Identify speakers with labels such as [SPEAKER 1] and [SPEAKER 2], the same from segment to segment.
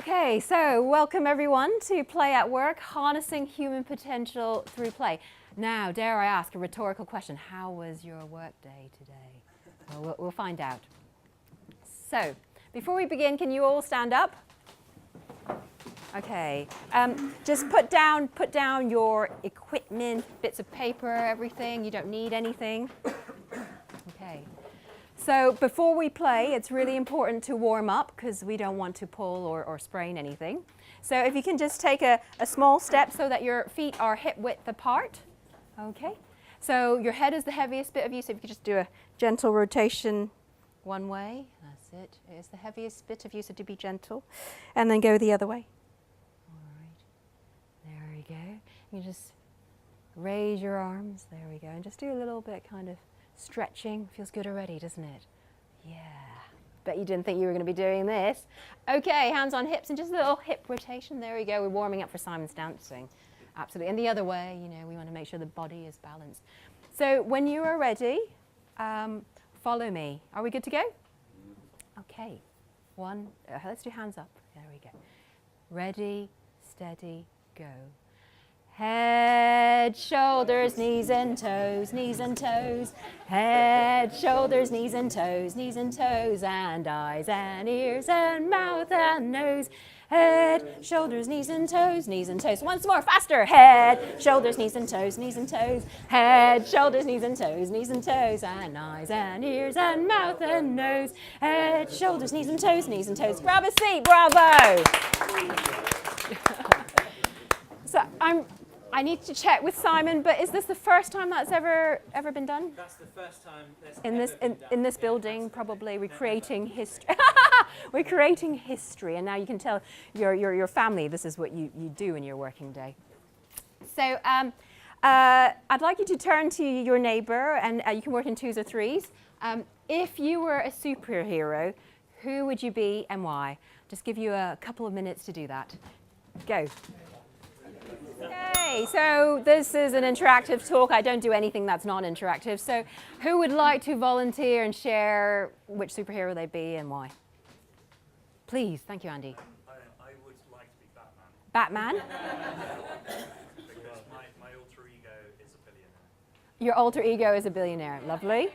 [SPEAKER 1] Okay, so welcome everyone to Play at Work, harnessing human potential through play. Now, dare I ask a rhetorical question? How was your work day today? Well, we'll find out. So, before we begin, can you all stand up? Okay, just put down your equipment, bits of paper, everything. You don't need anything. Okay. So before we play, it's really important to warm up because we don't want to pull or sprain anything. So if you can just take a small step so that your feet are hip width apart. Okay. So your head is the heaviest bit of you, so if you could just do a gentle rotation one way. That's it. It is the heaviest bit of you, so to be gentle. And then go the other way. All right. There we go. You just raise your arms. There we go. And just do a little bit kind of stretching. Feels good already, doesn't it? Yeah. Bet you didn't think you were going to be doing this. Okay, hands on hips and just a little hip rotation. There we go. We're warming up for Simon's dancing. Absolutely. And the other way, you know, we want to make sure the body is balanced. So when you are ready, follow me. Are we good to go? Okay. Let's do hands up. There we go. Ready, steady, go. Head, shoulders, knees and toes, knees and toes. Head, shoulders, knees and toes, knees and toes. And eyes and ears and mouth and nose. Head, shoulders, knees and toes, knees and toes. Once more, faster. Head, shoulders, knees and toes, knees and toes. Head, shoulders, knees and toes, knees and toes. And eyes and ears and mouth and nose. Head, shoulders, knees and toes, knees and toes. Grab a seat, bravo. So I need to check with Simon, but is this the first time that's ever been done?
[SPEAKER 2] That's the first time that's
[SPEAKER 1] in this building, probably. We're creating history. We're creating history, and now you can tell your family this is what you do in your working day. So I'd like you to turn to your neighbor, and you can work in twos or threes. If you were a superhero, who would you be and why? Just give you a couple of minutes to do that. Go. Okay, so this is an interactive talk. I don't do anything that's non-interactive. So who would like to volunteer and share which superhero they'd be and why? Please, thank you, Andy.
[SPEAKER 3] I would like to be Batman.
[SPEAKER 1] Batman?
[SPEAKER 3] Because my alter ego is a billionaire.
[SPEAKER 1] Your alter ego is a billionaire. Lovely.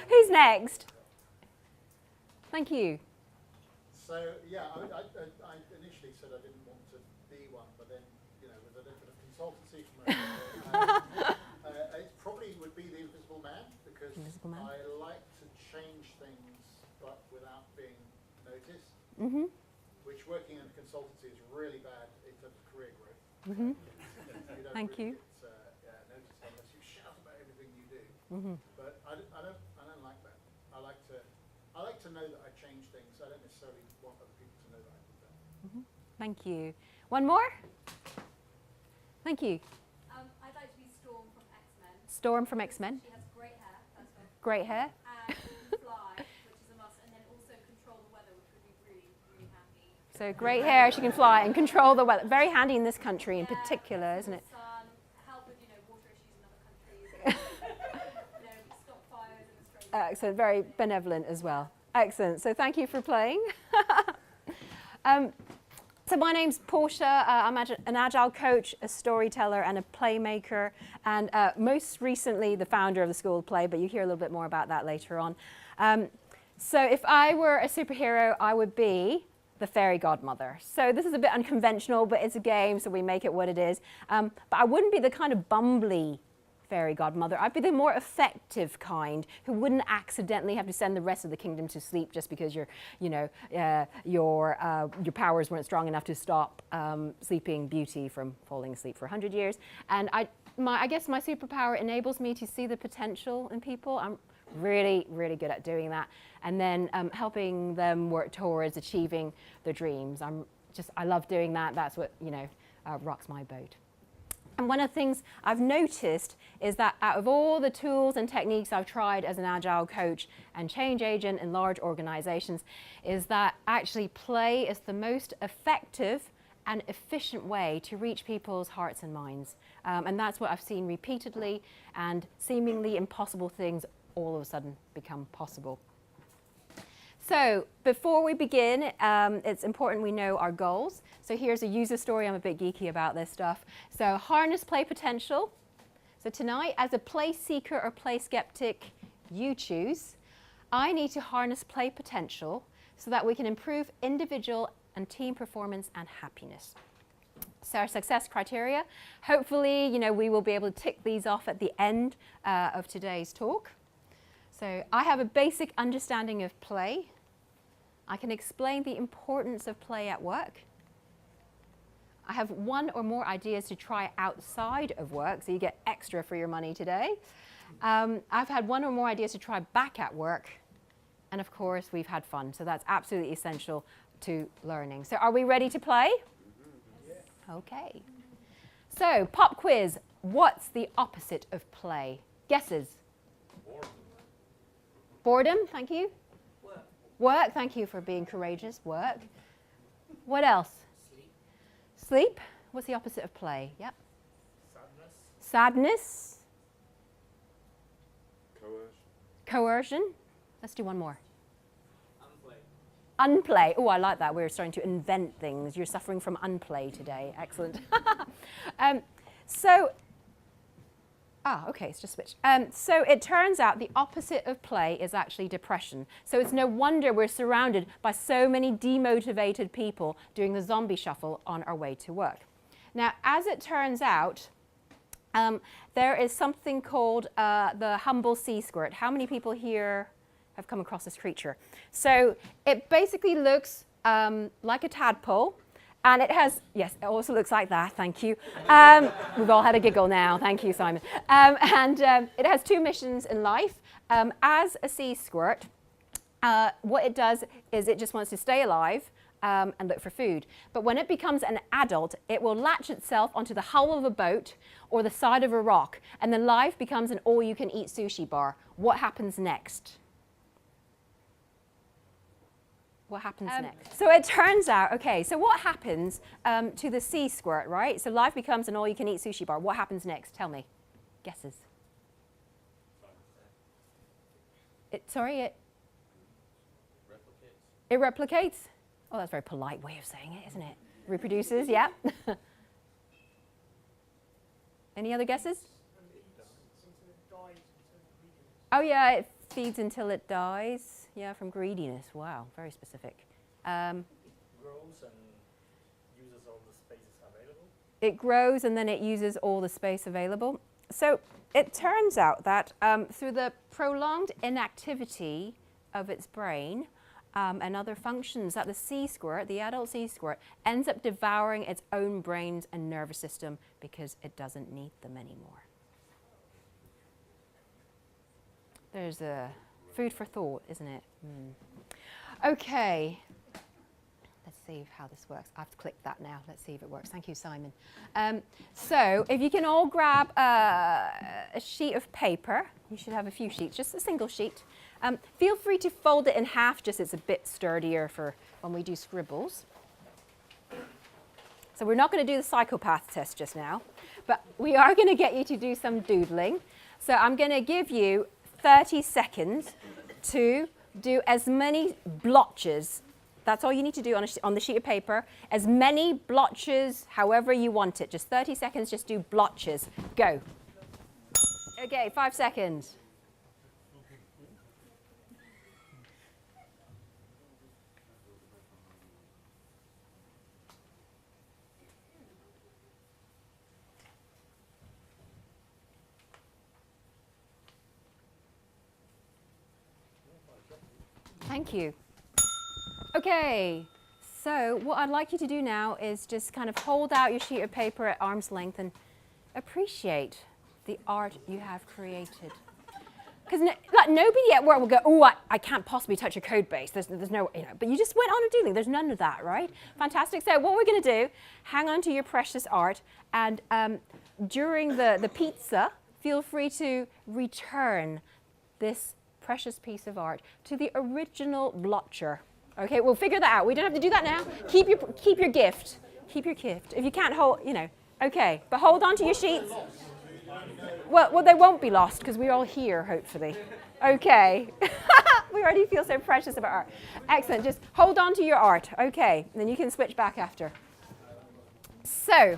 [SPEAKER 1] Who's next? Thank you.
[SPEAKER 4] So, yeah, I initially said I didn't want to be one, but then, you know, with a little bit of consultancy from it probably would be the Invisible Man, because I like to change things, but without being noticed, which working in consultancy is really bad in terms of career growth. You don't
[SPEAKER 1] Thank
[SPEAKER 4] really
[SPEAKER 1] you.
[SPEAKER 4] get noticed unless you shout about everything you do. But I don't like that. I like to know that I change things. I don't necessarily want other people to know that I did that.
[SPEAKER 1] Thank you. One more? Thank you.
[SPEAKER 5] I'd like to be Storm from X-Men.
[SPEAKER 1] Storm from X-Men.
[SPEAKER 5] She has great hair, that's good.
[SPEAKER 1] Great hair.
[SPEAKER 5] And she can fly, which is a must, and then also control the weather, which would be really, really handy.
[SPEAKER 1] So great hair, she can fly and control the weather. Very handy in this country in particular, isn't it?
[SPEAKER 5] Sun, help with, water issues in other countries. Stop fires in Australia.
[SPEAKER 1] So very benevolent as well. Excellent. So thank you for playing. So my name's Portia. I'm an agile coach, a storyteller, and a playmaker, and most recently the founder of the School of Play, but you hear a little bit more about that later on. So if I were a superhero, I would be the Fairy Godmother. So this is a bit unconventional, but it's a game, so we make it what it is. But I wouldn't be the kind of bumbly Fairy Godmother. I'd be the more effective kind who wouldn't accidentally have to send the rest of the kingdom to sleep just because your powers weren't strong enough to stop Sleeping Beauty from falling asleep for 100 years. And I guess my superpower enables me to see the potential in people. I'm really, really good at doing that. And then helping them work towards achieving their dreams. I love doing that. That's what, rocks my boat. And one of the things I've noticed is that out of all the tools and techniques I've tried as an agile coach and change agent in large organizations, is that actually play is the most effective and efficient way to reach people's hearts and minds. And that's what I've seen repeatedly, and seemingly impossible things all of a sudden become possible. So before we begin, it's important we know our goals. So here's a user story. I'm a bit geeky about this stuff. So harness play potential. So tonight, as a play seeker or play skeptic, you choose. I need to harness play potential so that we can improve individual and team performance and happiness. So our success criteria, hopefully, we will be able to tick these off at the end of today's talk. So I have a basic understanding of play. I can explain the importance of play at work. I have one or more ideas to try outside of work, so you get extra for your money today. I've had one or more ideas to try back at work. And of course, we've had fun, so that's absolutely essential to learning. So are we ready to play? Yeah. Okay. So, pop quiz. What's the opposite of play? Guesses? Boredom, thank you. Work, thank you for being courageous. Work. What else? Sleep. What's the opposite of play? Yep. Sadness. Coercion. Let's do one more. Unplay. Oh, I like that. We're starting to invent things. You're suffering from unplay today. Excellent. Okay, it's just switched. So it turns out the opposite of play is actually depression. So it's no wonder we're surrounded by so many demotivated people doing the zombie shuffle on our way to work. Now, as it turns out, there is something called the humble sea squirt. How many people here have come across this creature? So it basically looks like a tadpole. And it has, yes, it also looks like that, thank you. We've all had a giggle now, thank you, Simon. It has two missions in life. As a sea squirt, what it does is it just wants to stay alive and look for food. But when it becomes an adult, it will latch itself onto the hull of a boat or the side of a rock, and then life becomes an all-you-can-eat sushi bar. What happens next? What happens next? So it turns out, okay, so what happens to the sea squirt, right? So life becomes an all-you-can-eat sushi bar. What happens next? Tell me. Guesses? It replicates? Oh, that's a very polite way of saying it, isn't it? Reproduces, yeah. Any other guesses? Oh, yeah, it feeds until it dies. Yeah, from greediness. Wow, very specific.
[SPEAKER 3] Grows and uses all the spaces available.
[SPEAKER 1] It grows and then it uses all the space available. So it turns out that through the prolonged inactivity of its brain and other functions, that the sea squirt, the adult sea squirt, ends up devouring its own brains and nervous system because it doesn't need them anymore. There's a food for thought, isn't it? Okay. Let's see how this works. I've clicked that now. Let's see if it works. Thank you, Simon. So if you can all grab a sheet of paper. You should have a few sheets, just a single sheet. Feel free to fold it in half, just it's a bit sturdier for when we do scribbles. So we're not going to do the psychopath test just now, but we are going to get you to do some doodling. So I'm going to give you 30 seconds to do as many blotches. That's all you need to do on the sheet of paper. As many blotches, however you want it. Just 30 seconds, just do blotches. Go. Okay, 5 seconds. Thank you. Okay, so what I'd like you to do now is just kind of hold out your sheet of paper at arm's length and appreciate the art you have created. Because nobody at work will go, oh, I can't possibly touch a code base. There's no, but you just went on a doodling. There's none of that, right? Fantastic. So what we're going to do, hang on to your precious art, and during the pizza, feel free to return this precious piece of art to the original blotcher. Okay, we'll figure that out. We don't have to do that now. Keep your gift. Keep your gift. If you can't hold, okay, but hold on to your sheets. Well, they won't be lost because we're all here, hopefully. Okay. We already feel so precious about art. Excellent. Just hold on to your art. Okay. And then you can switch back after. So,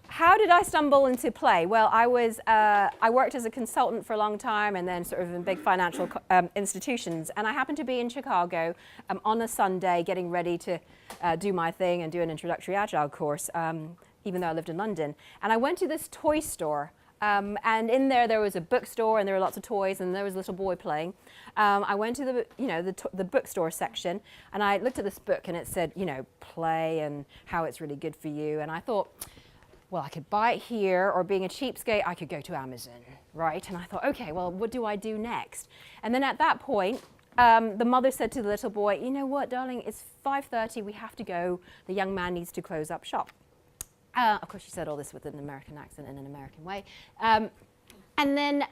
[SPEAKER 1] how did I stumble into play? Well, I worked as a consultant for a long time and then sort of in big financial institutions. And I happened to be in Chicago on a Sunday getting ready to do my thing and do an introductory agile course, even though I lived in London. And I went to this toy store. And in there was a bookstore and there were lots of toys and there was a little boy playing. I went to the bookstore section and I looked at this book and it said, play and how it's really good for you. And I thought, well, I could buy it here, or being a cheapskate, I could go to Amazon, right? And I thought, okay, well, what do I do next? And then at that point, the mother said to the little boy, you know what, darling, it's 5:30, we have to go. The young man needs to close up shop. Of course, she said all this with an American accent in an American way. And then,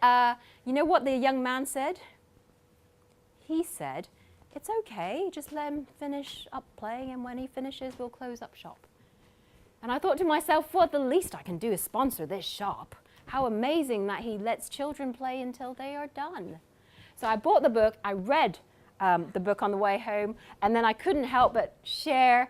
[SPEAKER 1] you know what the young man said? He said, it's okay, just let him finish up playing, and when he finishes, we'll close up shop. And I thought to myself, well, the least I can do is sponsor this shop. How amazing that he lets children play until they are done. So I bought the book, I read the book on the way home, and then I couldn't help but share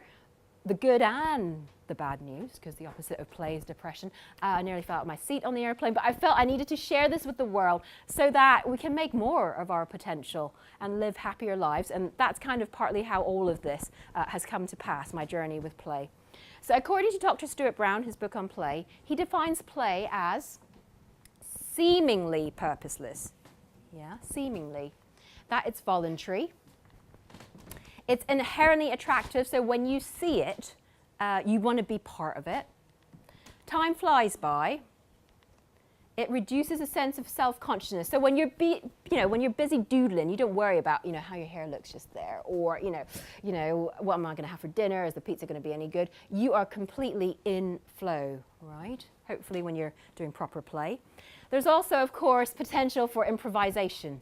[SPEAKER 1] the good and the bad news, because the opposite of play is depression. I nearly fell out of my seat on the airplane, but I felt I needed to share this with the world so that we can make more of our potential and live happier lives. And that's kind of partly how all of this has come to pass, my journey with play. So according to Dr. Stuart Brown, his book on play, he defines play as seemingly purposeless. Yeah, seemingly. That it's voluntary. It's inherently attractive, so when you see it, you want to be part of it. Time flies by. It reduces a sense of self-consciousness. So when you're busy doodling, you don't worry about how your hair looks just there, or what am I going to have for dinner? Is the pizza going to be any good? You are completely in flow, right? Hopefully, when you're doing proper play. There's also, of course, potential for improvisation,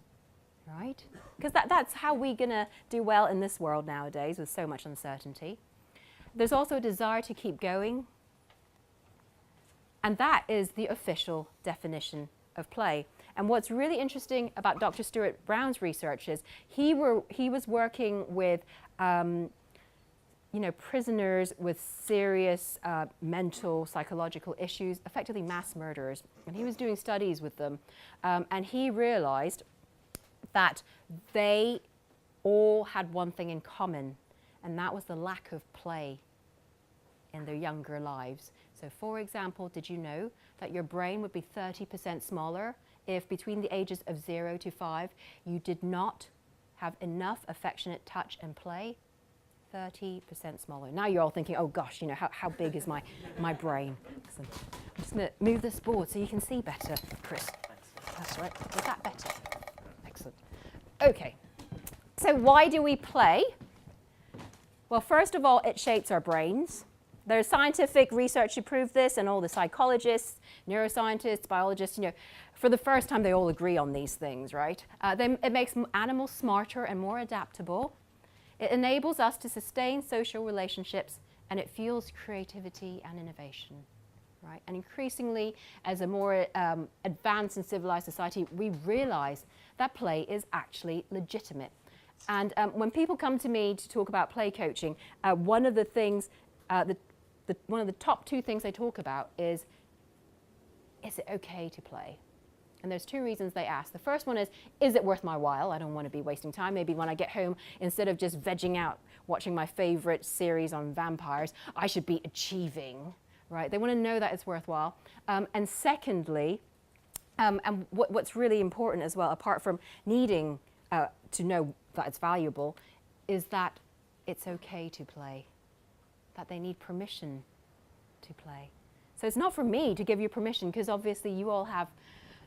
[SPEAKER 1] right? Because that's how we're going to do well in this world nowadays with so much uncertainty. There's also a desire to keep going. And that is the official definition of play. And what's really interesting about Dr. Stuart Brown's research is he was working with prisoners with serious mental, psychological issues, effectively mass murderers. And he was doing studies with them. And he realized that they all had one thing in common, and that was the lack of play in their younger lives. So for example, did you know that your brain would be 30% smaller if between the ages of 0 to 5 you did not have enough affectionate touch and play? 30% smaller. Now you're all thinking, oh gosh, how big is my brain? So I'm just going to move this board so you can see better, Chris. That's right. Is that better? Excellent. Okay. So why do we play? Well, first of all, it shapes our brains. There's scientific research to prove this, and all the psychologists, neuroscientists, biologists, for the first time they all agree on these things, right? It makes animals smarter and more adaptable. It enables us to sustain social relationships, and it fuels creativity and innovation, right? And increasingly, as a more advanced and civilized society, we realize that play is actually legitimate. And when people come to me to talk about play coaching, one of the things, one of the top two things they talk about is it okay to play? And there's two reasons they ask. The first one is it worth my while? I don't want to be wasting time. Maybe when I get home, instead of just vegging out watching my favorite series on vampires, I should be achieving, right? They want to know that it's worthwhile. And secondly, and what's really important as well, apart from needing to know that it's valuable, is that it's okay to play, that they need permission to play. So it's not for me to give you permission, because obviously you all have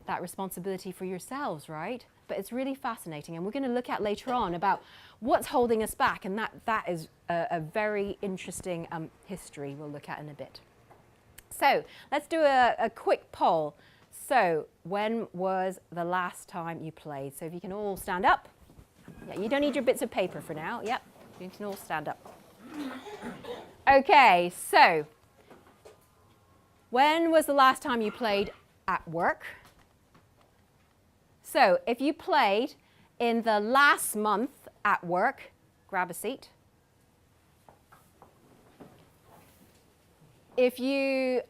[SPEAKER 1] that responsibility for yourselves, right? But it's really fascinating, and we're going to look at later on about what's holding us back, and that is a very interesting history we'll look at in a bit. So let's do a quick poll. So when was the last time you played? So if you can all stand up. Yeah, you don't need your bits of paper for now. Yep, you can all stand up. Okay, so when was the last time you played at work. So if you played in the last month at work, grab a seat. If you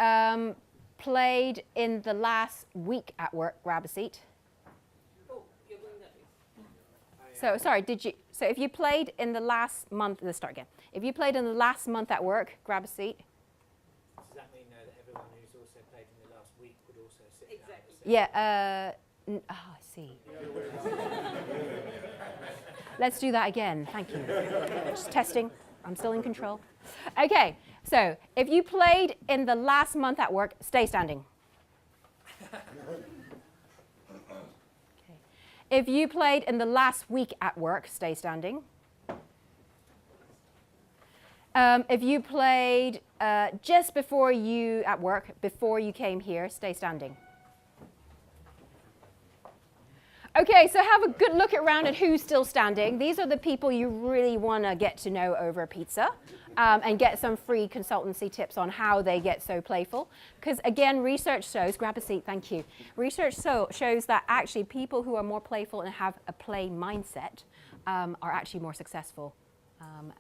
[SPEAKER 1] played in the last week at work, grab a seat.
[SPEAKER 2] Oh, you're going that way.
[SPEAKER 1] So sorry, so if you played in the last month, let's start again. If you played in the last month at work, grab a seat.
[SPEAKER 2] Does that mean though that everyone who's also played in the last week would also sit down?
[SPEAKER 5] Exactly.
[SPEAKER 1] Yeah, I see. Let's do that again, thank you. Just testing, I'm still in control. Okay, so if you played in the last month at work, stay standing. Okay. If you played in the last week at work, stay standing. If you played just before you at work, before you came here, stay standing. Okay, so have a good look around at who's still standing. These are the people you really want to get to know over pizza and get some free consultancy tips on how they get so playful. Because again, research shows, grab a seat, thank you. Research shows that actually people who are more playful and have a play mindset are actually more successful.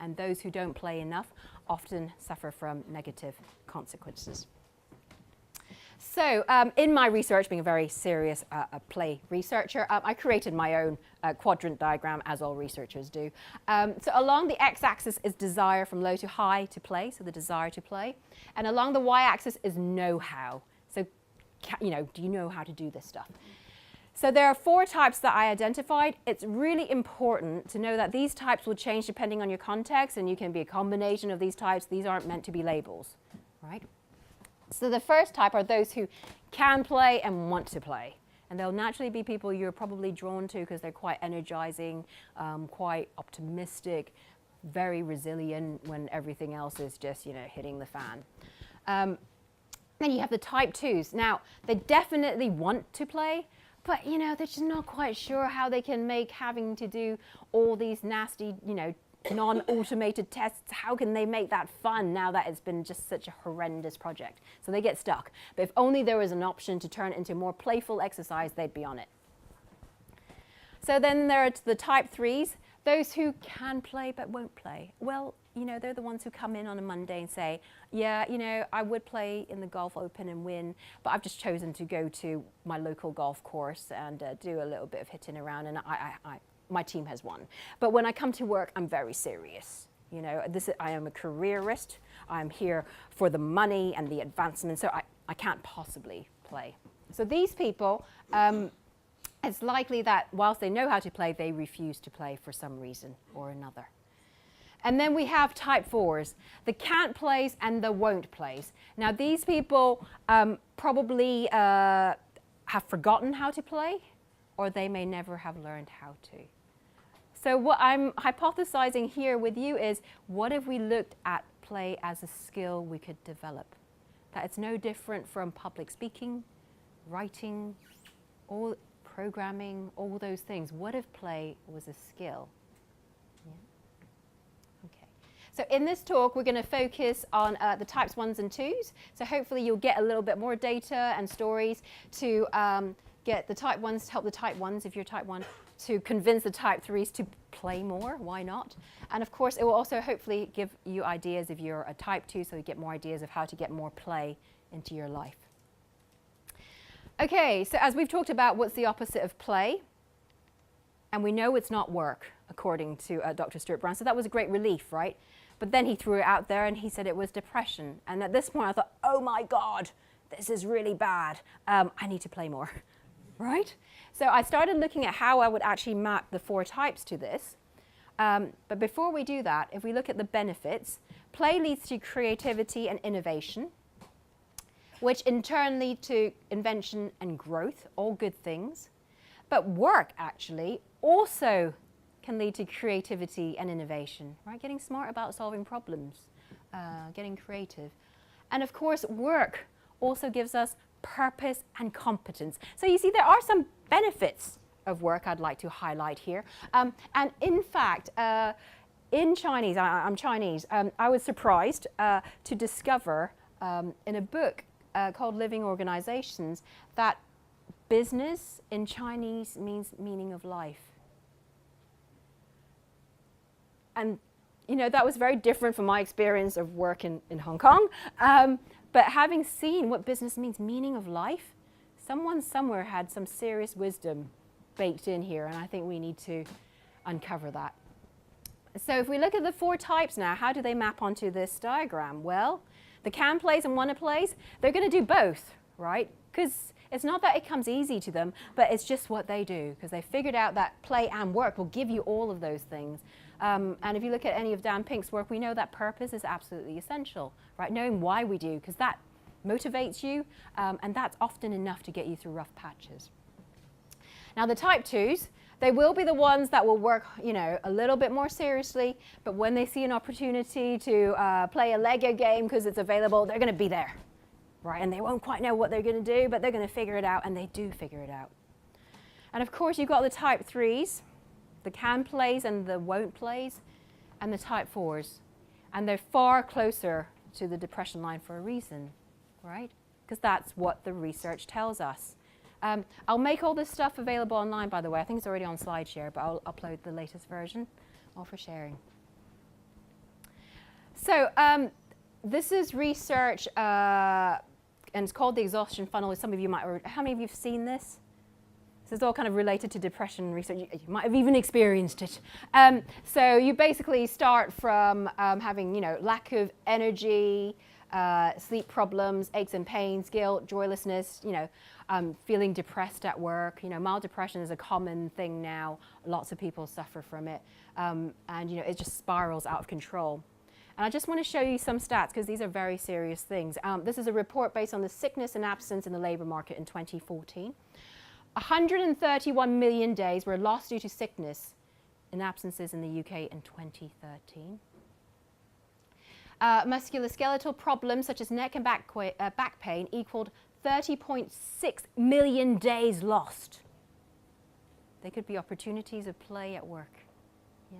[SPEAKER 1] And those who don't play enough often suffer from negative consequences. So in my research, being a very serious play researcher, I created my own quadrant diagram, as all researchers do. So along the x-axis is desire from low to high to play, so the desire to play. And along the y-axis is know-how. So, do you know how to do this stuff? So there are 4 types that I identified. It's really important to know that these types will change depending on your context, and you can be a combination of these types. These aren't meant to be labels, right? So the first type are those who can play and want to play. And they'll naturally be people you're probably drawn to because they're quite energizing, quite optimistic, very resilient when everything else is just, hitting the fan. Then you have the type 2s. Now, they definitely want to play, but, they're just not quite sure how they can make having to do all these nasty, non-automated tests, how can they make that fun now that it's been just such a horrendous project? So they get stuck. But if only there was an option to turn it into a more playful exercise, they'd be on it. So then there are the type 3s, those who can play but won't play. Well, they're the ones who come in on a Monday and say, yeah, I would play in the Golf Open and win, but I've just chosen to go to my local golf course and do a little bit of hitting around, and my team has won. But when I come to work, I'm very serious. I am a careerist. I'm here for the money and the advancement, so I can't possibly play. So these people, it's likely that whilst they know how to play, they refuse to play for some reason or another. And then we have type 4s, the can't plays and the won't plays. Now these people probably have forgotten how to play, or they may never have learned how to. So what I'm hypothesizing here with you is, what if we looked at play as a skill we could develop? That it's no different from public speaking, writing, all programming, all those things. What if play was a skill? Yeah. Okay. So in this talk, we're going to focus on the types 1s and 2s. So hopefully you'll get a little bit more data and stories to get the type 1s, to help the type 1s if you're type 1, to convince the type 3s to play more, why not? And of course, it will also hopefully give you ideas if you're a type 2, so you get more ideas of how to get more play into your life. Okay, so as we've talked about, what's the opposite of play? And we know it's not work, according to Dr. Stuart Brown. So that was a great relief, right? But then he threw it out there and he said it was depression. And at this point I thought, oh my God, this is really bad. I need to play more, right? So I started looking at how I would actually map the 4 types to this. But before we do that, if we look at the benefits, play leads to creativity and innovation, which in turn lead to invention and growth, all good things. But work actually also can lead to creativity and innovation, right? Getting smart about solving problems, getting creative. And of course, work also gives us purpose and competence. So you see, there are some benefits of work I'd like to highlight here. And in fact, in Chinese, I'm Chinese, I was surprised to discover in a book called living organizations, that business in Chinese means meaning of life. And, you know, that was very different from my experience of work in Hong Kong. But having seen what business means, meaning of life, someone somewhere had some serious wisdom baked in here, and I think we need to uncover that. So if we look at the 4 types now, how do they map onto this diagram? Well, the can plays and wanna plays, they're going to do both, right? Because it's not that it comes easy to them, but it's just what they do, because they figured out that play and work will give you all of those things. And if you look at any of Dan Pink's work, we know that purpose is absolutely essential, right? Knowing why we do, because that motivates you, and that's often enough to get you through rough patches. Now the type 2s, they will be the ones that will work, you know, a little bit more seriously, but when they see an opportunity to play a Lego game because it's available, they're going to be there, right? And they won't quite know what they're going to do, but they're going to figure it out, and they do figure it out. And of course, you've got the type 3s, the can plays and the won't plays, and the type 4s. And they're far closer to the depression line for a reason, right? Because that's what the research tells us. I'll make all this stuff available online, by the way. I think it's already on SlideShare, but I'll upload the latest version, all for sharing. So this is research, and it's called the exhaustion funnel. Some of you might already, how many of you have seen this? This is all kind of related to depression research. You might have even experienced it. So you basically start from having, you know, lack of energy, sleep problems, aches and pains, guilt, joylessness, you know, feeling depressed at work. You know, mild depression is a common thing now. Lots of people suffer from it. And, you know, it just spirals out of control. And I just want to show you some stats, because these are very serious things. This is a report based on the sickness and absence in the labour market in 2014. 131 million days were lost due to sickness and absences in the UK in 2013. Musculoskeletal problems such as neck and back pain equaled 30.6 million days lost. They could be opportunities of play at work. Yeah.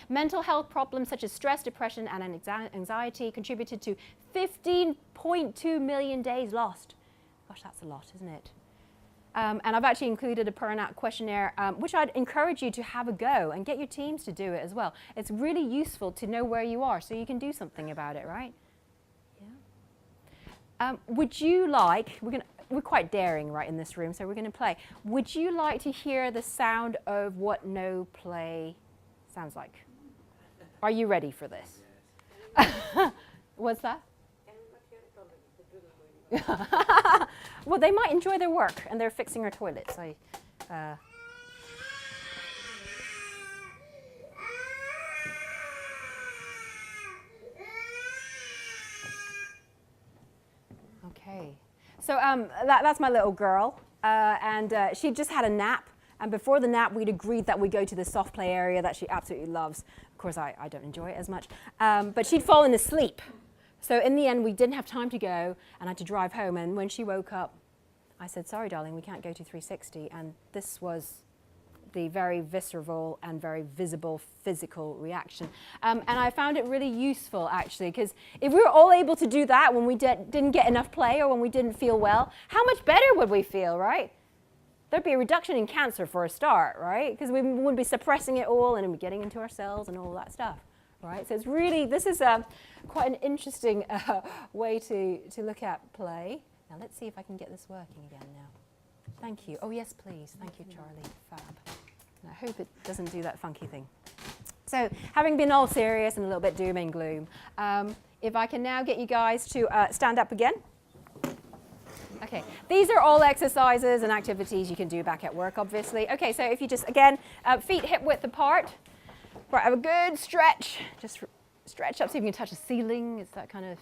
[SPEAKER 1] Mental health problems such as stress, depression, and anxiety contributed to 15.2 million days lost. Gosh, that's a lot, isn't it? And I've actually included a burnout questionnaire, which I'd encourage you to have a go and get your teams to do it as well. It's really useful to know where you are so you can do something about it, right? Yeah. Would you like, we're quite daring right in this room, so we're going to play. Would you like to hear the sound of what no play sounds like? Are you ready for this? What's that? Well, they might enjoy their work, and they're fixing our toilets. Okay, so that's my little girl, and she just had a nap. And before the nap, we'd agreed that we'd go to the soft play area that she absolutely loves. Of course, I don't enjoy it as much, but she'd fallen asleep. So in the end, we didn't have time to go, and I had to drive home. And when she woke up, I said, sorry, darling, we can't go to 360. And this was the very visceral and very visible physical reaction. And I found it really useful, actually, because if we were all able to do that when we didn't get enough play or when we didn't feel well, how much better would we feel, right? There'd be a reduction in cancer for a start, right? Because we wouldn't be suppressing it all and we'd be getting into our cells and all that stuff. Right, so it's really, this is quite an interesting way to look at play. Now let's see if I can get this working again now. Thank you. Oh yes, please. Thank you, Charlie. Fab. And I hope it doesn't do that funky thing. So having been all serious and a little bit doom and gloom, if I can now get you guys to stand up again. Okay, these are all exercises and activities you can do back at work, obviously. Okay, so if you just, again, feet hip width apart. Right, have a good stretch. Just stretch up so you can touch the ceiling. It's that kind of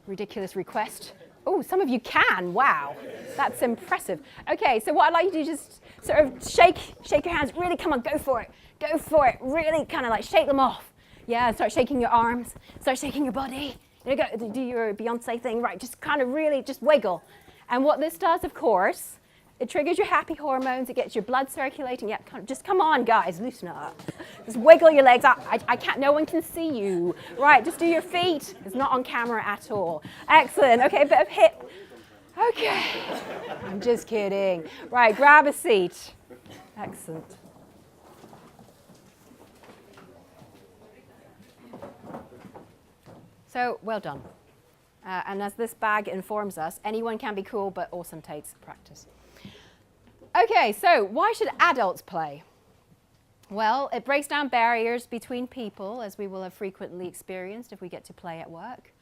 [SPEAKER 1] ridiculous request. Oh, some of you can. Wow, that's impressive. Okay, so what I'd like you to do is just sort of shake your hands. Really, come on, go for it. Go for it. Really kind of like shake them off. Yeah, start shaking your arms. Start shaking your body. You know, go do your Beyonce thing. Right, just kind of really just wiggle. And what this does, of course, it triggers your happy hormones. It gets your blood circulating. Yeah, just come on, guys, loosen up. Just wiggle your legs. I can't. No one can see you. Right, just do your feet. It's not on camera at all. Excellent. Okay, a bit of hip. Okay. I'm just kidding. Right, grab a seat. Excellent. So, well done. And as this bag informs us, anyone can be cool, but awesome takes practice. Okay, so why should adults play? Well, it breaks down barriers between people, as we will have frequently experienced if we get to play at work.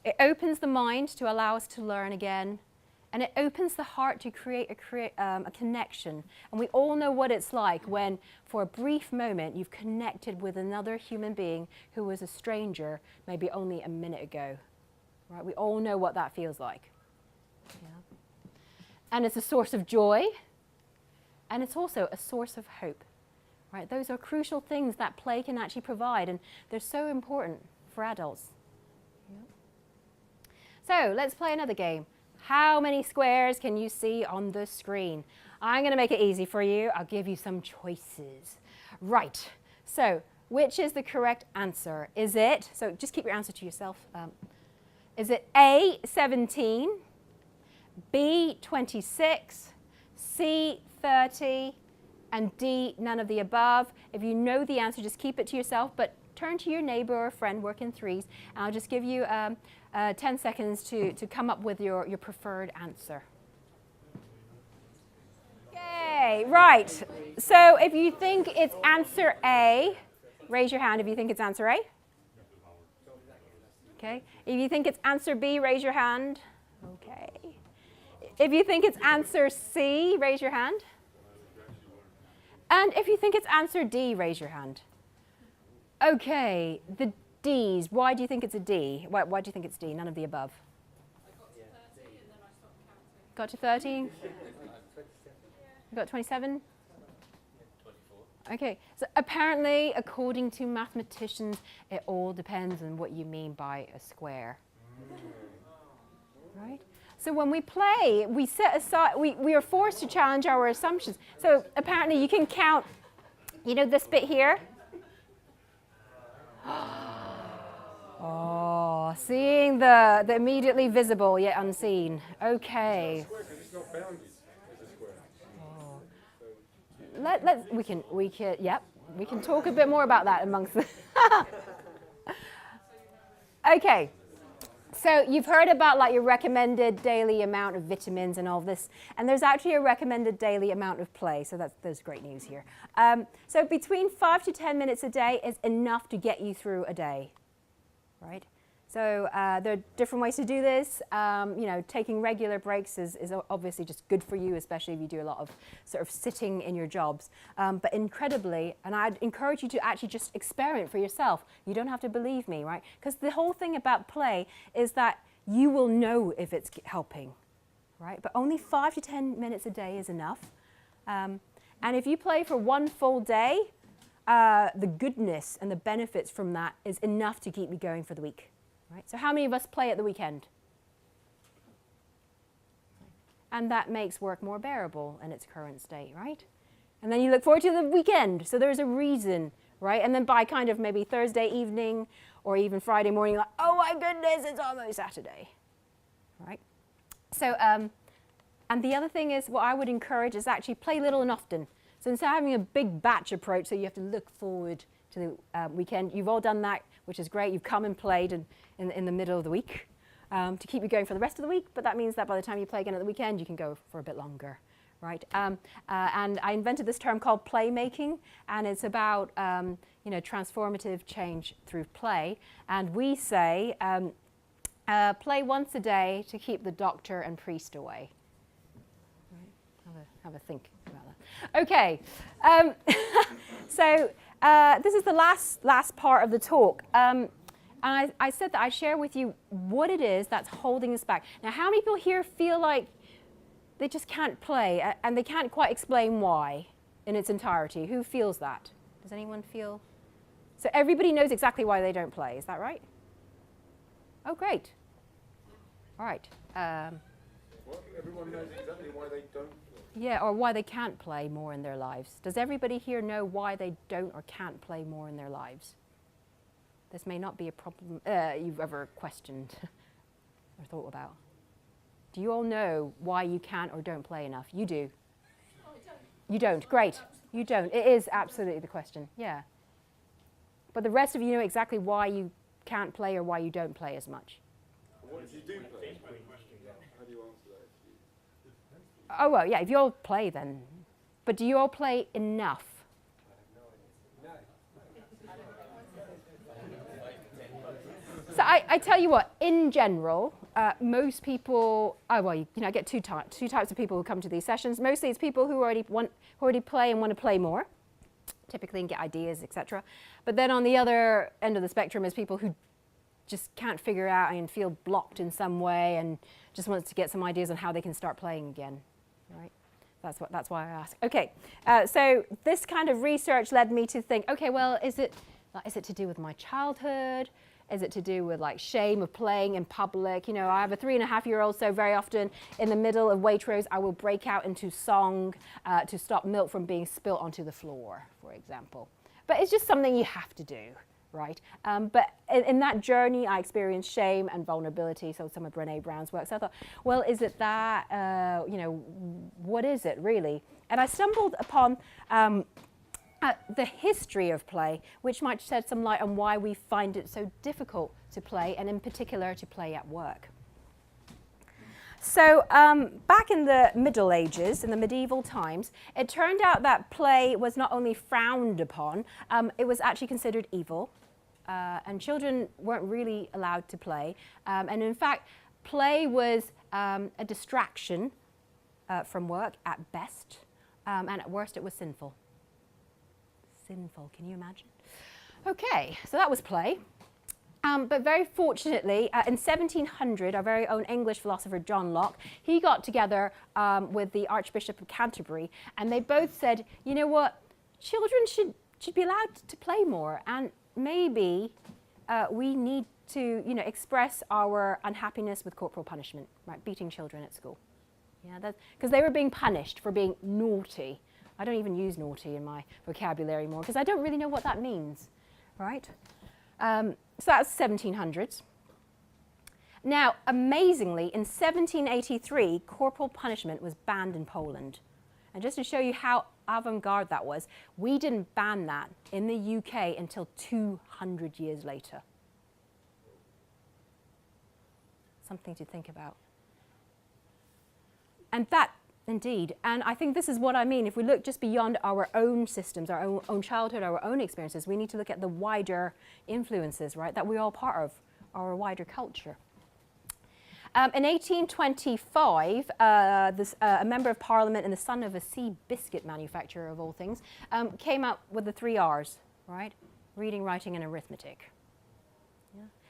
[SPEAKER 1] It opens the mind to allow us to learn again. And it opens the heart to create a connection. And we all know what it's like when, for a brief moment, you've connected with another human being who was a stranger maybe only a minute ago. Right? We all know what that feels like. Yeah. And it's a source of joy. And it's also a source of hope. Right? Those are crucial things that play can actually provide. And they're so important for adults. Yeah. So let's play another game. How many squares can you see on the screen? I'm going to make it easy for you. I'll give you some choices. Right. So, which is the correct answer? Is it, so just keep your answer to yourself. Is it A, 17, B, 26, C, 30, and D, none of the above? If you know the answer, just keep it to yourself, but turn to your neighbor or friend, work in threes, and I'll just give you 10 seconds to come up with your preferred answer. Okay, right. So if you think it's answer A, raise your hand if you think it's answer A. Okay. If you think it's answer B, raise your hand. Okay. If you think it's answer C, raise your hand. And if you think it's answer D, raise your hand. Okay, the D's. Why do you think it's a D? Why do you think it's D? None of the above.
[SPEAKER 5] I got to 30 and then I stopped counting.
[SPEAKER 1] Got to 30? You got 27?
[SPEAKER 3] 24.
[SPEAKER 1] Okay, so apparently, according to mathematicians, it all depends on what you mean by a square. Right? So when we play, we set aside, we are forced to challenge our assumptions. So apparently you can count, you know this bit here? Oh, seeing the immediately visible yet unseen. Okay. We can talk a bit more about that amongst the Okay. So you've heard about like your recommended daily amount of vitamins and all this, and there's actually a recommended daily amount of play, so there's great news here. So between 5 to 10 minutes a day is enough to get you through a day, right? So there are different ways to do this. Taking regular breaks is obviously just good for you, especially if you do a lot of sort of sitting in your jobs. But incredibly, and I'd encourage you to actually just experiment for yourself. You don't have to believe me, right? Because the whole thing about play is that you will know if it's helping, right? But only 5 to 10 minutes a day is enough. And if you play for one full day, the goodness and the benefits from that is enough to keep you going for the week. Right? So how many of us play at the weekend? And that makes work more bearable in its current state, right? And then you look forward to the weekend. So there's a reason, right? And then by kind of maybe Thursday evening or even Friday morning, like, oh my goodness, it's almost Saturday, right? So, and the other thing is what I would encourage is actually play little and often. So instead of having a big batch approach, so you have to look forward to the weekend, you've all done that, which is great. You've come and played in the middle of the week to keep you going for the rest of the week, but that means that by the time you play again at the weekend, you can go for a bit longer, right? And I invented this term called playmaking, and it's about transformative change through play. And we say, play once a day to keep the doctor and priest away. Right? Have a think about that. Okay, so this is the last part of the talk. And I said that I'd share with you what it is that's holding us back. Now, how many people here feel like they just can't play and they can't quite explain why in its entirety? Who feels that? Does anyone feel? So everybody knows exactly why they don't play. Is that right? Oh, great. All right.
[SPEAKER 6] Well, everyone knows exactly why they don't play.
[SPEAKER 1] Yeah, or why they can't play more in their lives. Does everybody here know why they don't or can't play more in their lives? This may not be a problem you've ever questioned or thought about. Do you all know why you can't or don't play enough? You do.
[SPEAKER 5] Oh, I don't.
[SPEAKER 1] You don't. Great. You don't. It is absolutely the question. Yeah. But the rest of you know exactly why you can't play or why you don't play as much.
[SPEAKER 6] What if you do play? How do you answer that?
[SPEAKER 1] Oh, well, yeah, if you all play then. But do you all play enough? So I tell you what, in general, most people, I get two types of people who come to these sessions. Mostly it's people who already play and want to play more, typically, and get ideas, etc. But then on the other end of the spectrum is people who just can't figure out and feel blocked in some way and just wants to get some ideas on how they can start playing again, right? That's why I ask. Okay, so this kind of research led me to think, okay, well, is it to do with my childhood? Is it to do with like shame of playing in public? You know, I have a 3.5-year-old, so very often in the middle of Waitrose, I will break out into song to stop milk from being spilt onto the floor, for example. But it's just something you have to do, right? But in that journey, I experienced shame and vulnerability, so some of Brené Brown's work. So I thought, well, is it that, you know, what is it really? And I stumbled upon the history of play, which might shed some light on why we find it so difficult to play, and in particular to play at work. So back in the Middle Ages, in the medieval times, it turned out that play was not only frowned upon, it was actually considered evil, and children weren't really allowed to play. And in fact, play was a distraction from work at best, and at worst it was sinful. Sinful, can you imagine? Okay, so that was play. But very fortunately, in 1700, our very own English philosopher John Locke, he got together with the Archbishop of Canterbury, and they both said, you know what, children should be allowed to play more, and maybe we need to, you know, express our unhappiness with corporal punishment, right, beating children at school. Yeah, because they were being punished for being naughty. I don't even use naughty in my vocabulary more because I don't really know what that means, right? So that's 1700s. Now, amazingly, in 1783, corporal punishment was banned in Poland. And just to show you how avant-garde that was, we didn't ban that in the UK until 200 years later. Something to think about. And that, indeed, and I think this is what I mean. If we look just beyond our own systems, our own childhood, our own experiences, we need to look at the wider influences, right, that we're all part of, our wider culture. In 1825, a member of parliament and the son of a sea biscuit manufacturer, of all things, came up with the 3 R's, right? Reading, writing, and arithmetic.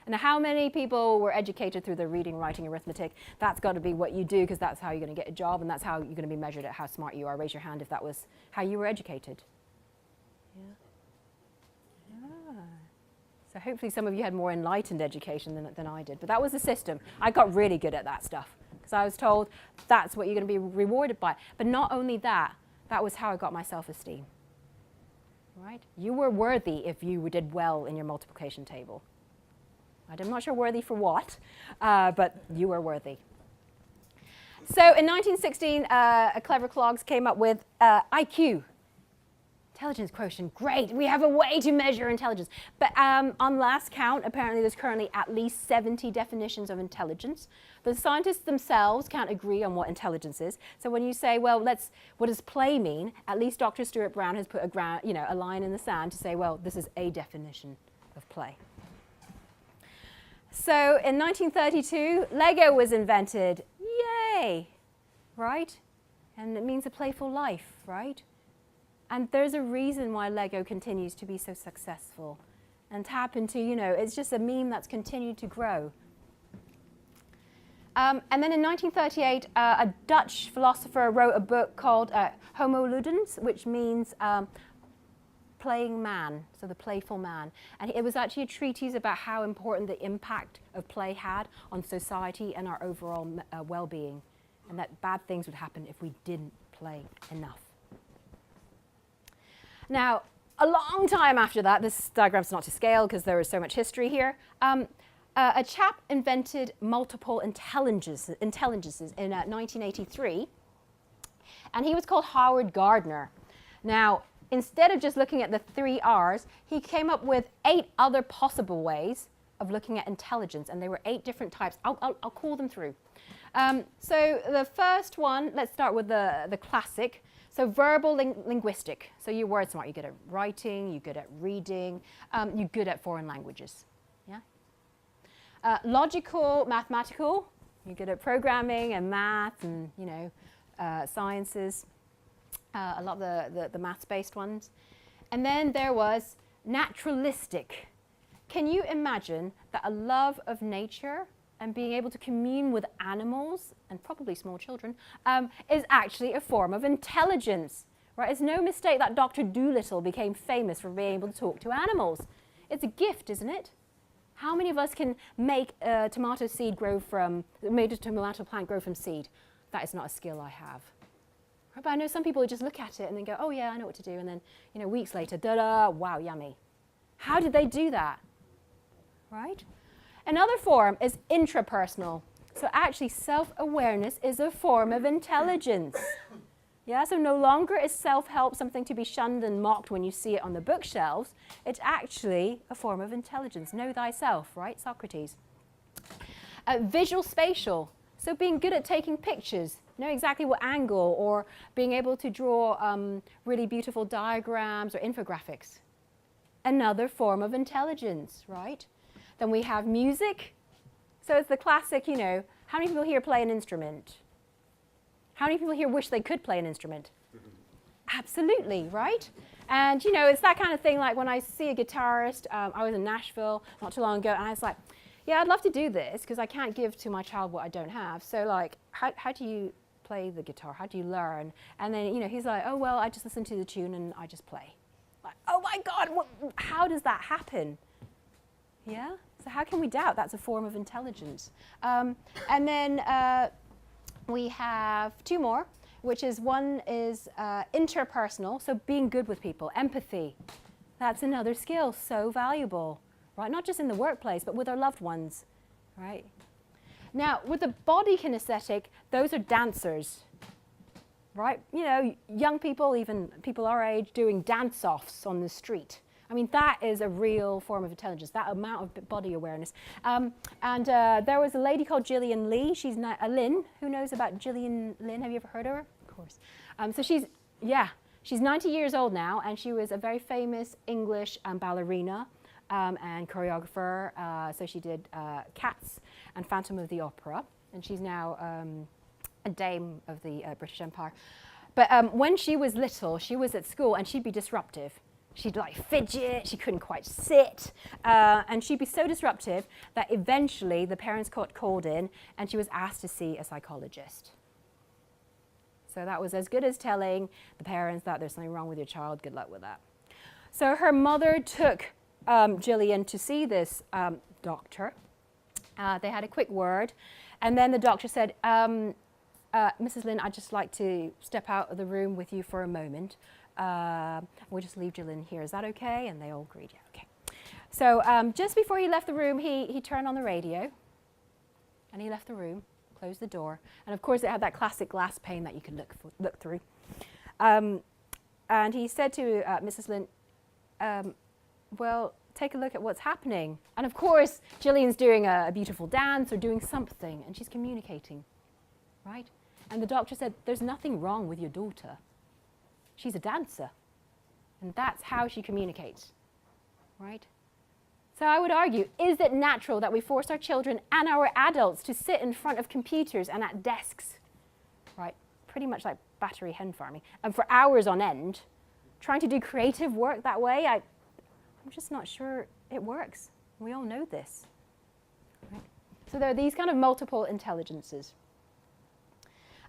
[SPEAKER 1] And how many people were educated through the reading, writing, arithmetic? That's got to be what you do because that's how you're going to get a job and that's how you're going to be measured at how smart you are. Raise your hand if that was how you were educated. Yeah. So hopefully some of you had more enlightened education than I did. But that was the system. I got really good at that stuff because I was told that's what you're going to be rewarded by. But not only that, that was how I got my self-esteem. Right? You were worthy if you did well in your multiplication table. I'm not sure worthy for what, but you were worthy. So in 1916, a clever clogs came up with IQ, intelligence quotient. Great, we have a way to measure intelligence. But on last count, apparently there's currently at least 70 definitions of intelligence. The scientists themselves can't agree on what intelligence is. So when you say, well, what does play mean? At least Dr. Stuart Brown has put a line in the sand to say, well, this is a definition of play. So in 1932, Lego was invented. Yay! Right? And it means a playful life, right? And there's a reason why Lego continues to be so successful and tap into, it's just a meme that's continued to grow. And then in 1938, a Dutch philosopher wrote a book called Homo Ludens, which means playing man, so the playful man. And it was actually a treatise about how important the impact of play had on society and our overall well-being, and that bad things would happen if we didn't play enough. Now, a long time after that, this diagram's not to scale because there is so much history here, a chap invented multiple intelligences in 1983, and he was called Howard Gardner. Now, instead of just looking at the 3 R's, he came up with 8 other possible ways of looking at intelligence, and there were 8 different types. I'll call them through. So the first one, let's start with the classic. So verbal linguistic. So you're word smart. You're good at writing, you're good at reading, you're good at foreign languages. Yeah. Logical, mathematical. You're good at programming and math and, you know, sciences. A lot of the maths-based ones. And then there was naturalistic. Can you imagine that a love of nature and being able to commune with animals, and probably small children, is actually a form of intelligence, right? It's no mistake that Dr. Dolittle became famous for being able to talk to animals. It's a gift, isn't it? How many of us can make a tomato plant grow from seed? That is not a skill I have. Right? But I know some people who just look at it and then go, oh yeah, I know what to do. And then, you know, weeks later, da-da, wow, yummy. How did they do that? Right? Another form is intrapersonal. So actually self-awareness is a form of intelligence. Yeah, so no longer is self-help something to be shunned and mocked when you see it on the bookshelves. It's actually a form of intelligence. Know thyself, right, Socrates? Visual spatial. So being good at taking pictures, know exactly what angle, or being able to draw really beautiful diagrams or infographics. Another form of intelligence, right? Then we have music. So it's the classic, you know, how many people here play an instrument? How many people here wish they could play an instrument? Absolutely, right? And, you know, it's that kind of thing, like when I see a guitarist, I was in Nashville not too long ago, and I was like, yeah, I'd love to do this, because I can't give to my child what I don't have. So, like, how do you play the guitar? How do you learn? And then, you know, he's like, oh, well, I just listen to the tune and I just play. Like, oh, my God, how does that happen? Yeah? So how can we doubt that's a form of intelligence? And then we have 2 more, which is one is interpersonal, so being good with people, empathy. That's another skill, so valuable, right? Not just in the workplace, but with our loved ones, right? Now, with the body kinesthetic, those are dancers, right? You know, young people, even people our age, doing dance-offs on the street. I mean, that is a real form of intelligence, that amount of body awareness. There was a lady called Gillian Lynne. She's Lynne. Who knows about Gillian Lynne? Have you ever heard of her? Of course. So she's 90 years old now, and she was a very famous English ballerina and choreographer. So she did Cats and Phantom of the Opera, and she's now a dame of the British Empire. But when she was little, she was at school, and she'd be disruptive. She'd like fidget, she couldn't quite sit, and she'd be so disruptive that eventually the parents got called in and she was asked to see a psychologist. So that was as good as telling the parents that there's something wrong with your child, good luck with that. So her mother took Gillian to see this doctor. They had a quick word, and then the doctor said, Mrs. Lynne, I'd just like to step out of the room with you for a moment. We'll just leave Gillian here. Is that okay? And they all agreed, yeah, okay. So just before he left the room, he turned on the radio, and he left the room, closed the door, and of course it had that classic glass pane that you could look through. And he said to Mrs. Lynne, well, take a look at what's happening. And of course, Gillian's doing a beautiful dance or doing something, and she's communicating, right? And the doctor said, there's nothing wrong with your daughter. She's a dancer, and that's how she communicates, right? So I would argue, is it natural that we force our children and our adults to sit in front of computers and at desks, right? Pretty much like battery hen farming, and for hours on end, trying to do creative work that way? I'm just not sure it works. We all know this, right? So there are these kind of multiple intelligences.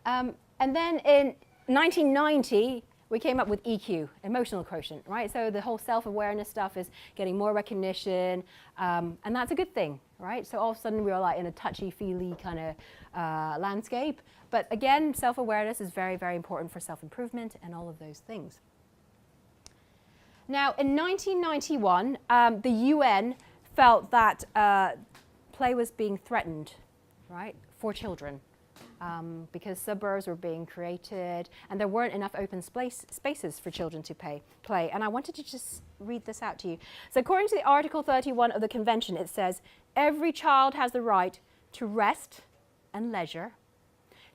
[SPEAKER 1] And then in 1990, we came up with EQ, emotional quotient, right? So the whole self-awareness stuff is getting more recognition, and that's a good thing, right? So all of a sudden we were like in a touchy-feely kind of landscape. But again, self-awareness is very, very important for self-improvement and all of those things. Now, in 1991, the UN felt that play was being threatened, right, for children. Because suburbs were being created and there weren't enough open spaces for children to play. And I wanted to just read this out to you. So according to the Article 31 of the Convention, it says, every child has the right to rest and leisure,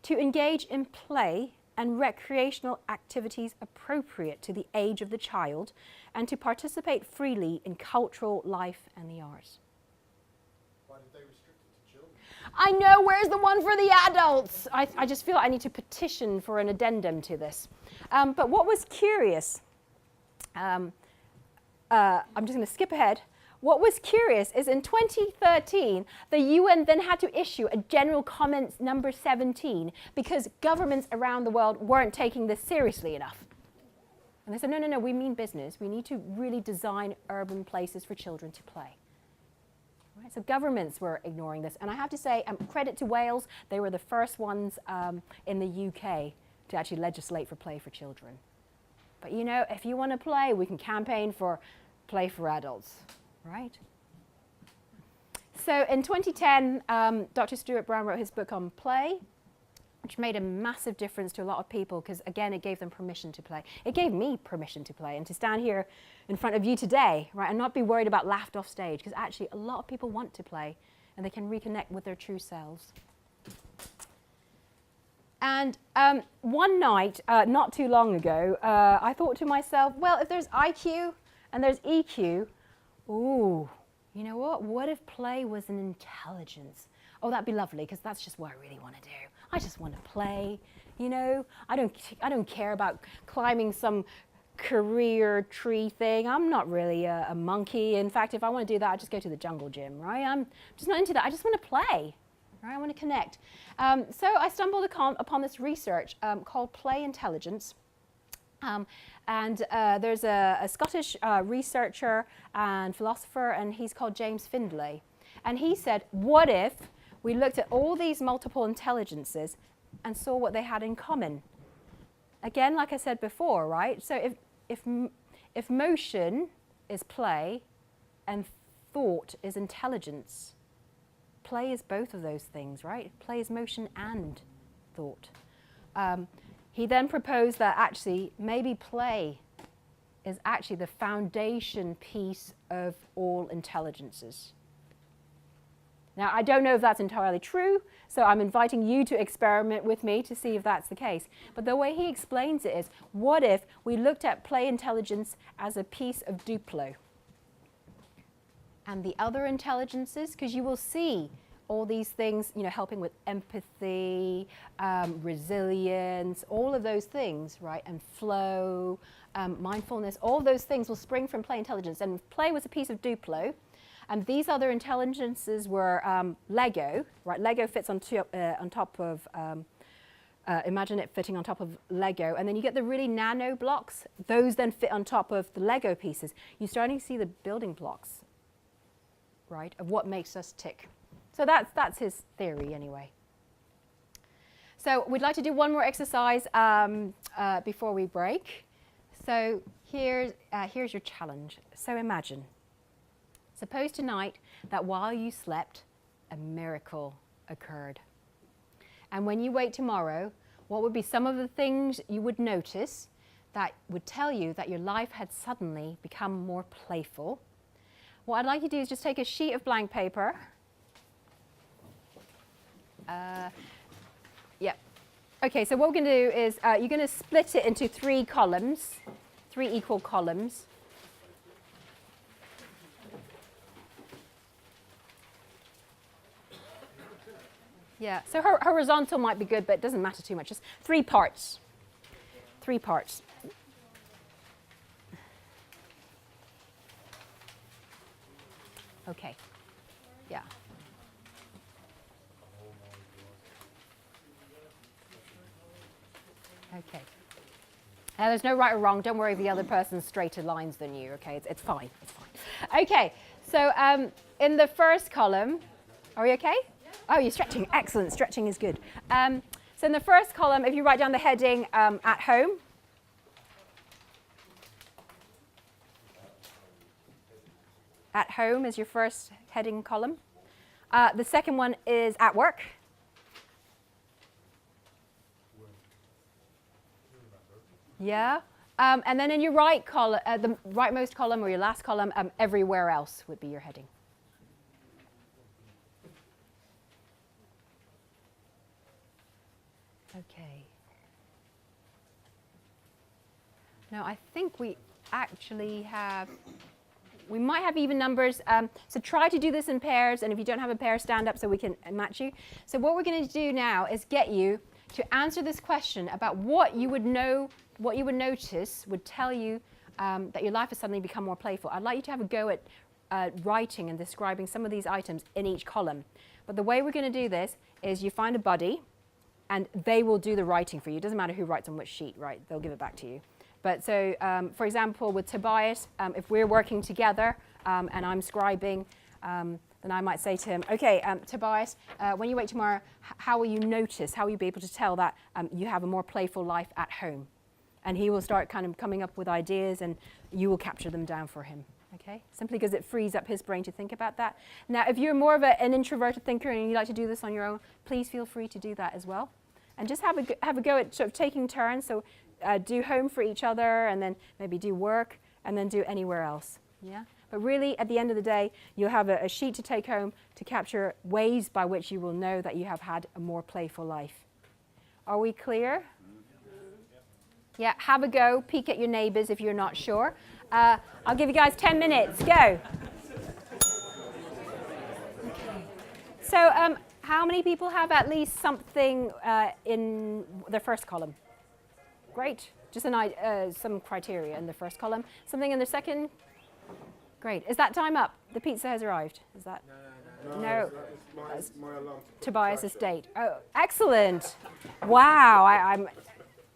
[SPEAKER 1] to engage in play and recreational activities appropriate to the age of the child, and to participate freely in cultural life and the arts.
[SPEAKER 4] Why did they restrict it to children?
[SPEAKER 1] I know, where's the one for the adults? I just feel I need to petition for an addendum to this. But what was curious, I'm just going to skip ahead. What was curious is in 2013, the UN then had to issue a general comment number 17 because governments around the world weren't taking this seriously enough. And they said, no, we mean business. We need to really design urban places for children to play. Right, so governments were ignoring this. And I have to say, credit to Wales, they were the first ones in the UK to actually legislate for play for children. But you know, if you want to play, we can campaign for play for adults, right? So in 2010, Dr. Stuart Brown wrote his book on play, which made a massive difference to a lot of people because, again, it gave them permission to play. It gave me permission to play and to stand here in front of you today, right, and not be worried about laughed off stage because actually a lot of people want to play and they can reconnect with their true selves. And one night, not too long ago, I thought to myself, well, if there's IQ and there's EQ, ooh, you know what? What if play was an intelligence? Oh, that'd be lovely because that's just what I really want to do. I just want to play, you know. I don't care about climbing some career tree thing. I'm not really a monkey. In fact, if I want to do that, I just go to the jungle gym, right? I'm just not into that. I just want to play, right? I want to connect. So I stumbled upon this research called Play Intelligence. There's a Scottish researcher and philosopher, and he's called James Findlay. And he said, what if we looked at all these multiple intelligences and saw what they had in common? Again, like I said before, right? So if motion is play and thought is intelligence, play is both of those things, right? Play is motion and thought. He then proposed that actually maybe play is actually the foundation piece of all intelligences. Now, I don't know if that's entirely true, so I'm inviting you to experiment with me to see if that's the case. But the way he explains it is, what if we looked at play intelligence as a piece of Duplo? And the other intelligences, because you will see all these things, you know, helping with empathy, resilience, all of those things, right? And flow, mindfulness, all those things will spring from play intelligence. And play was a piece of Duplo. And these other intelligences were Lego, right? Lego fits on top of, imagine it fitting on top of Lego. And then you get the really nano blocks. Those then fit on top of the Lego pieces. You're starting to see the building blocks, right, of what makes us tick. So that's his theory anyway. So we'd like to do one more exercise before we break. So here's your challenge. So imagine. Suppose tonight that while you slept, a miracle occurred. And when you wake tomorrow, what would be some of the things you would notice that would tell you that your life had suddenly become more playful? What I'd like you to do is just take a sheet of blank paper. Yeah. Okay, so what we're going to do is you're going to split it into 3 columns, 3 equal columns. Yeah, so horizontal might be good, but it doesn't matter too much. Just 3 parts. 3 parts. Okay. Yeah. Okay. Now, there's no right or wrong. Don't worry if the other person's straighter lines than you, okay? It's fine. It's fine. Okay, so in the first column, are we okay? Oh, you're stretching. Excellent. Stretching is good. So in the first column, if you write down the heading at home. At home is your first heading column. The second one is at work. Yeah. And then in your right column, the rightmost column or your last column, everywhere else would be your heading. Okay. Now I think we actually have, we might have even numbers. So try to do this in pairs, and if you don't have a pair, stand up so we can match you. So what we're going to do now is get you to answer this question about what you would know, what you would notice would tell you that your life has suddenly become more playful. I'd like you to have a go at writing and describing some of these items in each column. But the way we're going to do this is you find a buddy, and they will do the writing for you. It doesn't matter who writes on which sheet, right? They'll give it back to you. But so, for example, with Tobias, if we're working together and I'm scribing, then I might say to him, okay, Tobias, when you wait tomorrow, how will you notice, how will you be able to tell that you have a more playful life at home? And he will start kind of coming up with ideas, and you will capture them down for him, okay? Simply because it frees up his brain to think about that. Now, if you're more of an introverted thinker and you like to do this on your own, please feel free to do that as well. And just have a go at sort of taking turns. So do home for each other, and then maybe do work, and then do anywhere else, yeah? But really, at the end of the day, you'll have a sheet to take home to capture ways by which you will know that you have had a more playful life. Are we clear? Yeah, have a go. Peek at your neighbors if you're not sure. I'll give you guys 10 minutes. Go. Okay. So how many people have at least something in the first column? Great. Just some criteria in the first column. Something in the second? Great. Is that time up? The pizza has arrived. Is that? No.
[SPEAKER 6] It's my alarm to
[SPEAKER 1] Tobias's date. Oh, excellent. Wow.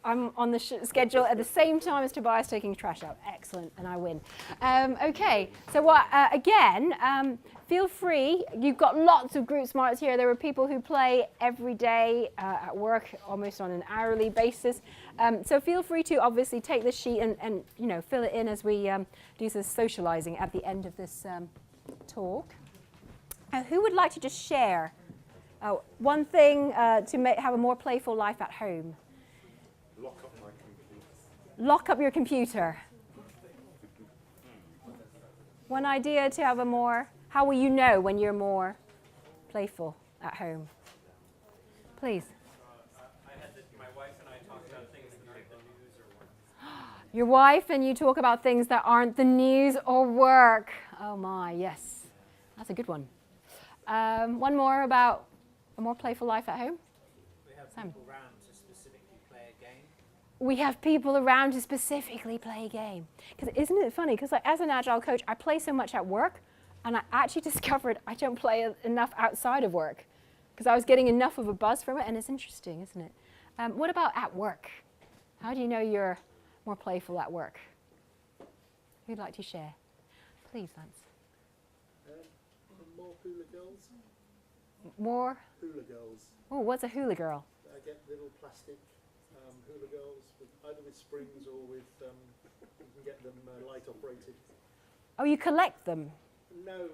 [SPEAKER 1] I'm on the schedule at the same time as Tobias taking trash out. Excellent, and I win. Okay, so again, feel free. You've got lots of group smarts here. There are people who play every day at work, almost on an hourly basis. So feel free to obviously take this sheet and fill it in as we do some socializing at the end of this talk. Who would like to just share one thing to have a more playful life at home?
[SPEAKER 6] lock up my computer.
[SPEAKER 1] Lock up your computer. One idea to have a more, how will you know when you're more playful at home? Please.
[SPEAKER 3] My wife and I talk about things that aren't the news or work.
[SPEAKER 1] Your wife and you talk about things that aren't the news or work. Oh my, yes. That's a good one. One more about a more playful life at home.
[SPEAKER 2] We have
[SPEAKER 1] Sam.
[SPEAKER 2] people around to specifically play a game.
[SPEAKER 1] We have people around to specifically play a game. Because isn't it funny? Because as an Agile coach, I play so much at work, and I actually discovered I don't play enough outside of work. Because I was getting enough of a buzz from it, and it's interesting, isn't it? What about at work? How do you know you're more playful at work? Who'd like to share? Please, Lance.
[SPEAKER 4] More hula girls.
[SPEAKER 1] More?
[SPEAKER 4] Hula girls.
[SPEAKER 1] Oh, what's a hula girl?
[SPEAKER 4] I get little plastic hula girls, either with springs or with, you can get them light operated.
[SPEAKER 1] Oh, you collect them?
[SPEAKER 4] No,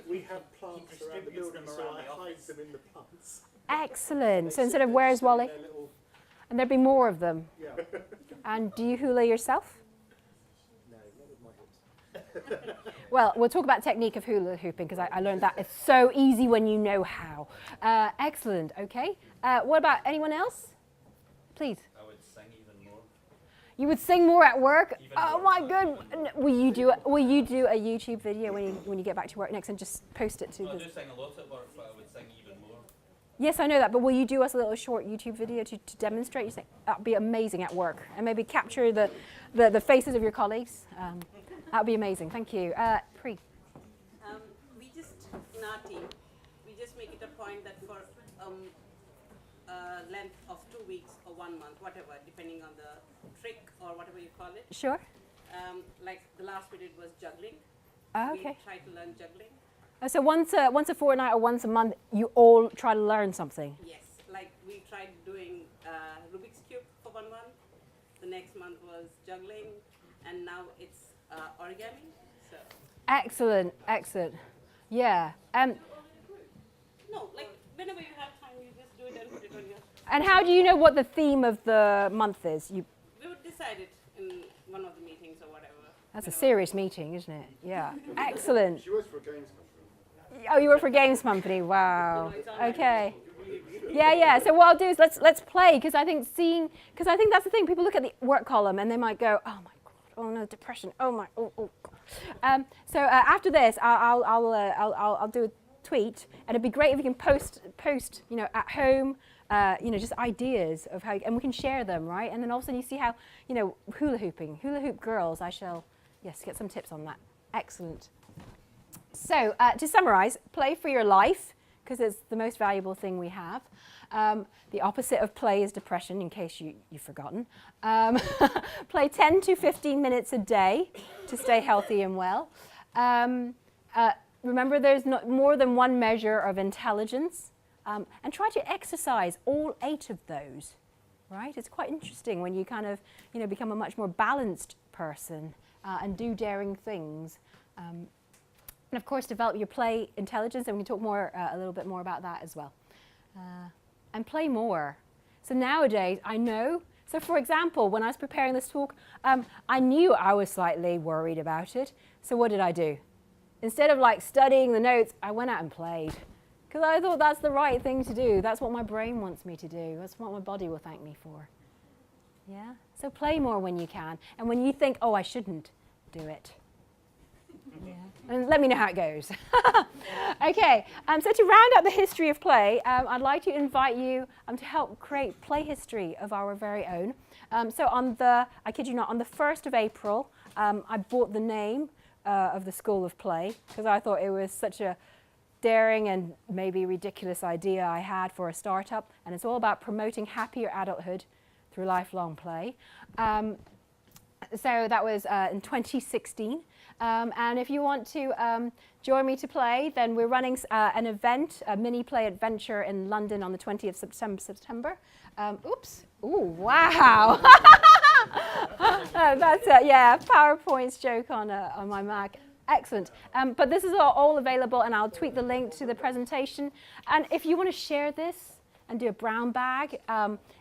[SPEAKER 4] we have plants around the building, so I hide them in the plants.
[SPEAKER 1] Excellent. So instead of where's Wally? And there'd be more of them.
[SPEAKER 4] Yeah.
[SPEAKER 1] And do you hula yourself?
[SPEAKER 4] No, not with my hips.
[SPEAKER 1] Well, we'll talk about technique of hula hooping because I learned that it's so easy when you know how. Excellent. Okay. What about anyone else? Please.
[SPEAKER 3] I would sing even more.
[SPEAKER 1] You would sing more at work?
[SPEAKER 3] Even
[SPEAKER 1] Oh
[SPEAKER 3] more.
[SPEAKER 1] my good. Will you do a YouTube video when you get back to work next and just post it to
[SPEAKER 3] Well, I
[SPEAKER 1] the?
[SPEAKER 3] do sing a lot at work, but I would sing even more.
[SPEAKER 1] Yes, I know that, but will you do us a little short YouTube video to demonstrate? You think that'd be amazing at work, and maybe capture the faces of your colleagues. That'd be amazing. Thank you. Pri.
[SPEAKER 7] We just, in our team, we just make it a point that for a length of 2 weeks or 1 month, whatever, depending on the trick or whatever you call it.
[SPEAKER 1] Sure.
[SPEAKER 7] Like the last we did was juggling.
[SPEAKER 1] Oh,
[SPEAKER 7] We
[SPEAKER 1] okay.
[SPEAKER 7] tried to learn juggling.
[SPEAKER 1] So once a fortnight or once a month, you all try to learn something.
[SPEAKER 7] Yes, like we tried doing Rubik's Cube for 1 month. The next month was juggling, and now it's origami. So
[SPEAKER 1] Excellent, excellent. Yeah. And how do you know what the theme of the month is?
[SPEAKER 7] We would decide it in one of the meetings or whatever.
[SPEAKER 1] That's a serious meeting, isn't it? Yeah. Excellent.
[SPEAKER 6] She works for a games company.
[SPEAKER 1] Oh, you work for a games company. Wow. Okay. Yeah. So what I'll do is let's play, because I think that's the thing. People look at the work column and they might go, oh my god, oh no, depression. Oh god. So after this, I'll do a tweet, and it'd be great if you can post, at home, just ideas of how, and we can share them, right? And then also you see how, hula hoop girls. I shall, yes, get some tips on that. Excellent. So to summarize, play for your life, because it's the most valuable thing we have. The opposite of play is depression, in case you've forgotten. Play 10 to 15 minutes a day to stay healthy and well. Remember, there's not more than one measure of intelligence. And try to exercise all 8 of those, right? It's quite interesting when you kind of, become a much more balanced person and do daring things. And of course, develop your play intelligence, and we can talk a little bit more about that as well. And play more. So nowadays, I know. So for example, when I was preparing this talk, I knew I was slightly worried about it. So what did I do? Instead of studying the notes, I went out and played. Because I thought that's the right thing to do. That's what my brain wants me to do. That's what my body will thank me for. Yeah? So play more when you can. And when you think, oh, I shouldn't, do it. Yeah. And let me know how it goes. Okay, so to round up the history of play, I'd like to invite you to help create play history of our very own. So I kid you not, on the 1st of April, I bought the name of the School of Play, because I thought it was such a daring and maybe ridiculous idea I had for a startup, and it's all about promoting happier adulthood through lifelong play. So that was in 2016. And if you want to join me to play, then we're running an event, a mini play adventure in London on the 20th of September. Oops. Ooh, wow. That's PowerPoint's joke on my Mac. Excellent. But this is all available, and I'll tweet the link to the presentation. And if you want to share this and do a brown bag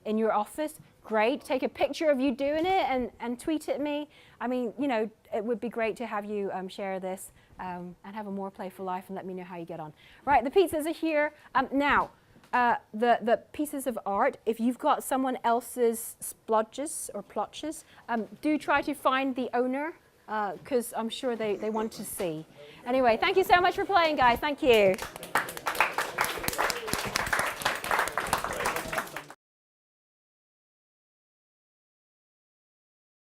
[SPEAKER 1] in your office, great. Take a picture of you doing it and tweet at me. I mean, it would be great to have you share this and have a more playful life, and let me know how you get on. Right, the pizzas are here. Now, the pieces of art, if you've got someone else's splodges or plotches, do try to find the owner, because I'm sure they want to see. Anyway, thank you so much for playing, guys. Thank you.